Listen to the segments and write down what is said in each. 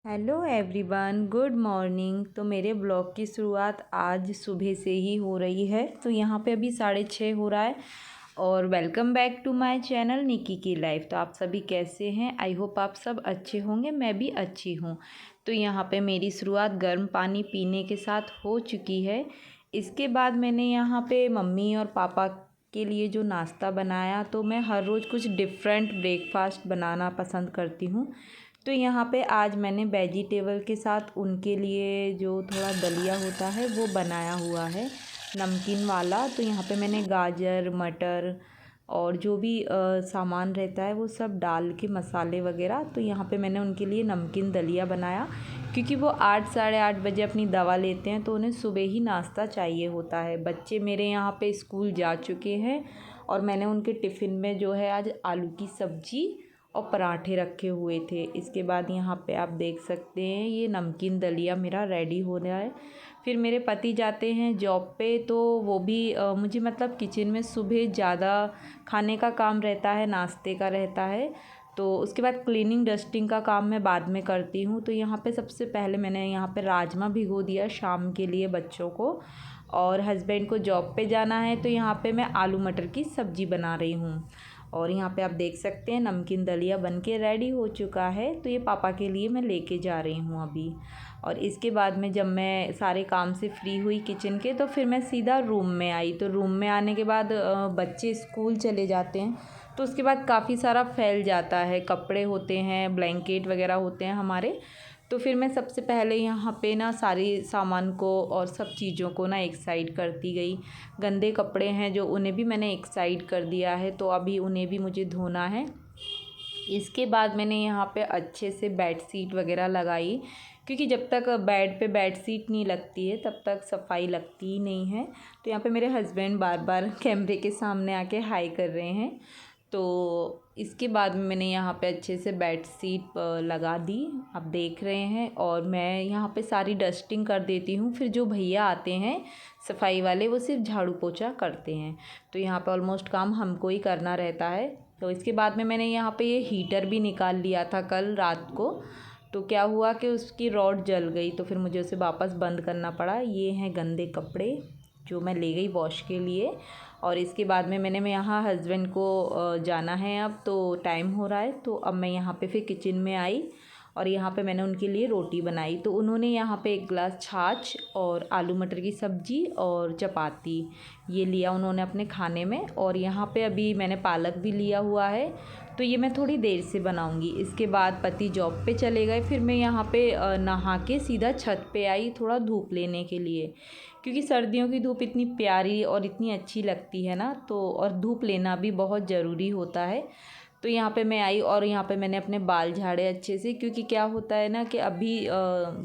Hello everyone, good morning. तो मेरे blog की शुरुआत आज सुबह से ही हो रही है। तो यहाँ पे अभी 6:30 हो रहा है और welcome back to my channel Nikki की लाइफ। तो आप सभी कैसे हैं? आई होप आप सब अच्छे होंगे, मैं भी अच्छी हूँ। तो यहाँ पे मेरी शुरुआत गर्म पानी पीने के साथ हो चुकी है। इसके बाद मैंने यहाँ पे मम्मी और पापा के लिए जो नाश्ता बनाया, तो मैं हर रोज़ कुछ डिफरेंट ब्रेकफास्ट बनाना पसंद करती हूँ। तो यहाँ पे आज मैंने वेजिटेबल के साथ उनके लिए जो थोड़ा दलिया होता है वो बनाया हुआ है, नमकीन वाला। तो यहाँ पे मैंने गाजर, मटर और जो भी सामान रहता है वो सब डाल के मसाले वगैरह, तो यहाँ पे मैंने उनके लिए नमकीन दलिया बनाया। क्योंकि वो 8 साढ़े 8 बजे अपनी दवा लेते हैं, तो उन्हें सुबह ही नाश्ता चाहिए होता है। बच्चे मेरे यहाँ पे स्कूल जा चुके हैं और मैंने उनके टिफ़िन में जो है आज आलू की सब्ज़ी और पराठे रखे हुए थे। इसके बाद यहाँ पे आप देख सकते हैं ये नमकीन दलिया मेरा रेडी हो रहा है। फिर मेरे पति जाते हैं जॉब पे, तो वो भी मुझे मतलब किचन में सुबह ज़्यादा खाने का काम रहता है, नाश्ते का रहता है। तो उसके बाद क्लीनिंग डस्टिंग का काम मैं बाद में करती हूँ। तो यहाँ पे सबसे पहले मैंने यहाँ पे राजमा भिगो दिया शाम के लिए बच्चों को, और हस्बैंड को जॉब पे जाना है, तो यहाँ पे मैं आलू मटर की सब्ज़ी बना रही हूँ। और यहाँ पे आप देख सकते हैं नमकीन दलिया बनके रेडी हो चुका है। तो ये पापा के लिए मैं लेके जा रही हूँ अभी। और इसके बाद में जब मैं सारे काम से फ्री हुई किचन के, तो फिर मैं सीधा रूम में आई। तो रूम में आने के बाद बच्चे स्कूल चले जाते हैं, तो उसके बाद काफ़ी सारा फैल जाता है, कपड़े होते हैं, ब्लैंकेट वगैरह होते हैं हमारे। तो फिर मैं सबसे पहले यहाँ पे ना सारी सामान को और सब चीज़ों को ना एक साइड करती गई। गंदे कपड़े हैं जो, उन्हें भी मैंने एक साइड कर दिया है, तो अभी उन्हें भी मुझे धोना है। इसके बाद मैंने यहाँ पे अच्छे से बेड शीट वगैरह लगाई, क्योंकि जब तक बेड पे बेड शीट नहीं लगती है तब तक सफाई लगती ही नहीं है। तो यहाँ पे मेरे हस्बैंड बार बार कैमरे के सामने आके हाई कर रहे हैं। तो इसके बाद में मैंने यहाँ पे अच्छे से बेड शीट लगा दी, आप देख रहे हैं। और मैं यहाँ पे सारी डस्टिंग कर देती हूँ। फिर जो भैया आते हैं सफाई वाले, वो सिर्फ झाड़ू पोछा करते हैं। तो यहाँ पे ऑलमोस्ट काम हमको ही करना रहता है। तो इसके बाद में मैंने यहाँ पे ये हीटर भी निकाल लिया था कल रात को। तो क्या हुआ कि उसकी रॉड जल गई, तो फिर मुझे उसे वापस बंद करना पड़ा। ये हैं गंदे कपड़े जो मैं ले गई वॉश के लिए। और इसके बाद में मैं यहाँ हस्बैंड को जाना है, अब तो टाइम हो रहा है। तो अब मैं यहाँ पे फिर किचन में आई और यहाँ पे मैंने उनके लिए रोटी बनाई। तो उन्होंने यहाँ पे 1 गिलास छाछ और आलू मटर की सब्ज़ी और चपाती ये लिया उन्होंने अपने खाने में। और यहाँ पे अभी मैंने पालक भी लिया हुआ है, तो ये मैं थोड़ी देर से बनाऊंगी। इसके बाद पति जॉब पे चले गए, फिर मैं यहाँ पे नहा के सीधा छत पे आई थोड़ा धूप लेने के लिए, क्योंकि सर्दियों की धूप इतनी प्यारी और इतनी अच्छी लगती है ना। तो और धूप लेना भी बहुत ज़रूरी होता है। तो यहाँ पे मैं आई और यहाँ पे मैंने अपने बाल झाड़े अच्छे से, क्योंकि क्या होता है ना कि अभी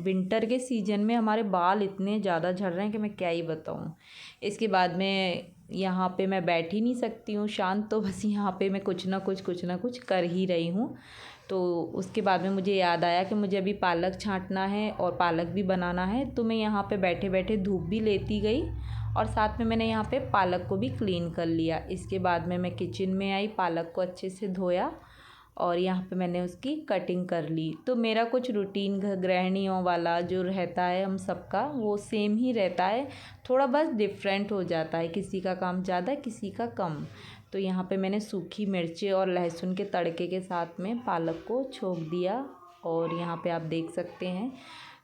विंटर के सीज़न में हमारे बाल इतने ज़्यादा झड़ रहे हैं कि मैं क्या ही बताऊँ। इसके बाद में यहाँ पे मैं बैठ ही नहीं सकती हूँ शांत, तो बस यहाँ पे मैं कुछ ना कुछ कर ही रही हूँ। तो उसके बाद में मुझे याद आया कि मुझे अभी पालक छांटना है और पालक भी बनाना है। तो मैं यहाँ पे बैठे बैठे धूप भी लेती गई और साथ में मैंने यहाँ पे पालक को भी क्लीन कर लिया। इसके बाद में मैं किचन में आई, पालक को अच्छे से धोया और यहाँ पे मैंने उसकी कटिंग कर ली। तो मेरा कुछ रूटीन गृहिणियों वाला जो रहता है हम सबका, वो सेम ही रहता है, थोड़ा बस डिफरेंट हो जाता है, किसी का काम ज़्यादा किसी का कम। तो यहाँ पे मैंने सूखी मिर्ची और लहसुन के तड़के के साथ में पालक को छोंक दिया और यहाँ पे आप देख सकते हैं।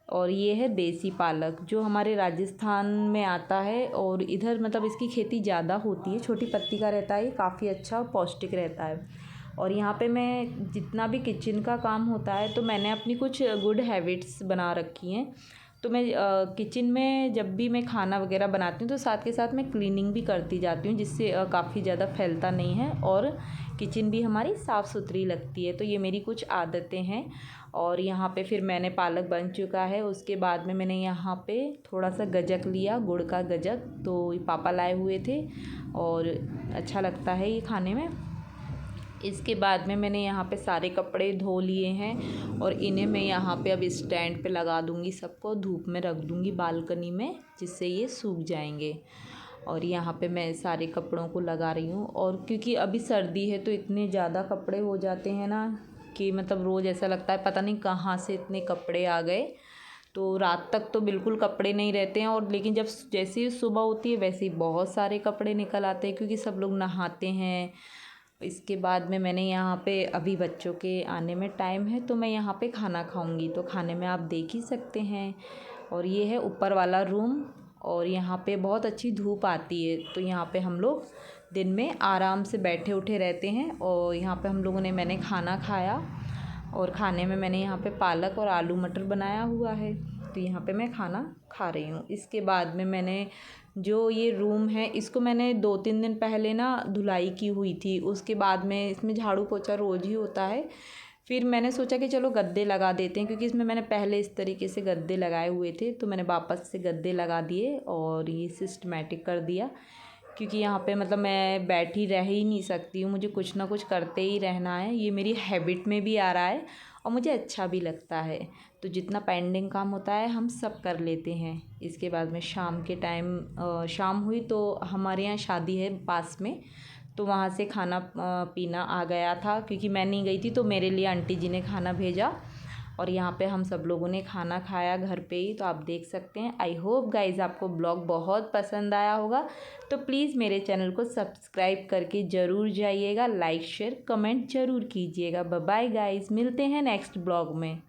और ये है देसी पालक जो हमारे राजस्थान में आता है, और इधर मतलब इसकी खेती ज़्यादा होती है, छोटी पत्ती का रहता है, ये काफ़ी अच्छा और पौष्टिक रहता है। और यहाँ पे मैं जितना भी किचन का काम होता है, तो मैंने अपनी कुछ गुड हैबिट्स बना रखी हैं। तो मैं किचन में जब भी मैं खाना वगैरह बनाती हूँ, तो साथ के साथ मैं क्लीनिंग भी करती जाती हूँ, जिससे काफ़ी ज़्यादा फैलता नहीं है और किचन भी हमारी साफ़ सुथरी लगती है। तो ये मेरी कुछ आदतें हैं। और यहाँ पे फिर मैंने पालक बन चुका है, उसके बाद में मैंने यहाँ पे थोड़ा सा गजक लिया, गुड़ का गजक, तो ये पापा लाए हुए थे और अच्छा लगता है ये खाने में। इसके बाद में मैंने यहाँ पे सारे कपड़े धो लिए हैं और इन्हें मैं यहाँ पे अब स्टैंड पे लगा दूँगी, सबको धूप में रख दूँगी बालकनी में, जिससे ये सूख जाएंगे। और यहाँ पे मैं सारे कपड़ों को लगा रही हूँ। और क्योंकि अभी सर्दी है तो इतने ज़्यादा कपड़े हो जाते हैं ना कि मतलब रोज़ ऐसा लगता है पता नहीं कहाँ से इतने कपड़े आ गए। तो रात तक तो बिल्कुल कपड़े नहीं रहते हैं, और लेकिन जब जैसे ही सुबह होती है वैसे ही बहुत सारे कपड़े निकल आते हैं, क्योंकि सब लोग नहाते हैं। इसके बाद में मैंने यहाँ पे अभी बच्चों के आने में टाइम है, तो मैं यहाँ पे खाना खाऊंगी। तो खाने में आप देख ही सकते हैं। और ये है ऊपर वाला रूम, और यहाँ पे बहुत अच्छी धूप आती है, तो यहाँ पे हम लोग दिन में आराम से बैठे उठे रहते हैं। और यहाँ पे हम लोगों ने मैंने खाना खाया, और खाने में मैंने यहाँ पे पालक और आलू मटर बनाया हुआ है। तो यहाँ पे मैं खाना खा रही हूँ। इसके बाद में मैंने जो ये रूम है इसको मैंने 2-3 दिन पहले ना धुलाई की हुई थी। उसके बाद में इसमें झाड़ू पोछा रोज़ ही होता है। फिर मैंने सोचा कि चलो गद्दे लगा देते हैं, क्योंकि इसमें मैंने पहले इस तरीके से गद्दे लगाए हुए थे, तो मैंने वापस से गद्दे लगा दिए और ये सिस्टमेटिक कर दिया। क्योंकि यहाँ पे मतलब मैं बैठी रह ही नहीं सकती हूँ, मुझे कुछ ना कुछ करते ही रहना है। ये मेरी हैबिट में भी आ रहा है और मुझे अच्छा भी लगता है। तो जितना पेंडिंग काम होता है हम सब कर लेते हैं। इसके बाद में शाम के टाइम शाम हुई तो हमारे यहाँ शादी है पास में, तो वहाँ से खाना पीना आ गया था, क्योंकि मैं नहीं गई थी तो मेरे लिए आंटी जी ने खाना भेजा। और यहाँ पे हम सब लोगों ने खाना खाया घर पे ही, तो आप देख सकते हैं। आई होप गाइज़ आपको ब्लॉग बहुत पसंद आया होगा, तो प्लीज़ मेरे चैनल को सब्सक्राइब करके ज़रूर जाइएगा, लाइक शेयर कमेंट ज़रूर कीजिएगा। बाय बाय गाइज़, मिलते हैं नेक्स्ट ब्लॉग में।